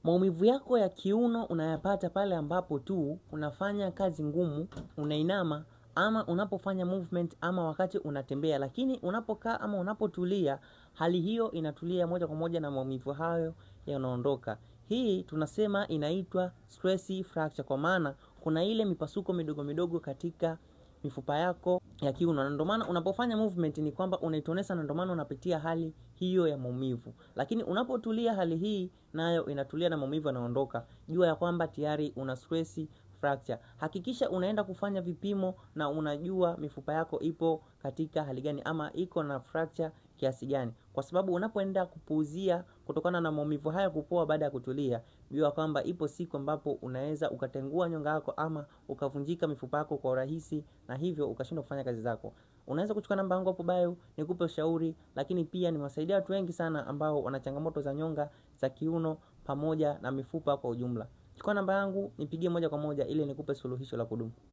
Maumivu yako ya kiuno unayapata pale ambapo tu unafanya kazi ngumu, unainama ama unapofanya movement ama wakati unatembea, lakini unapokaa ama unapotulia, hali hiyo inatulia moja kwa moja na maumivu hayo yanaondoka. Hii tunasema inaitwa stress fracture, kwa maana kuna ile mipasuko midogo midogo katika mifupa yako ya kiuno, na ndio maana unapofanya movement ni kwamba unaitonesa, na ndio maana unapitia hali hiyo ya maumivu. Lakini unapotulia, hali hii nayo inatulia na maumivu yanaondoka. Jua ya kwamba tayari una stress fracture. Hakikisha unaenda kufanya vipimo na unajua mifupa yako ipo katika hali gani ama iko na fracture kiasi gani, kwa sababu unapoenda kupuuzia kutokana na maumivu haya kupoa baada ya kutulia, jua kwamba ipo siku ambapo unaweza ukatengua nyonga yako ama ukavunjika mifupa yako kwa urahisi, na hivyo ukashindwa kufanya kazi zako. Unaweza kuchukua namba yangu hapo bio nikupe ushauri, lakini pia nimewasaidia watu wengi sana ambao wana changamoto za nyonga za kiuno pamoja na mifupa kwa ujumla. Chukua namba yangu nipigie moja kwa moja ili nikupe suluhisho la kudumu.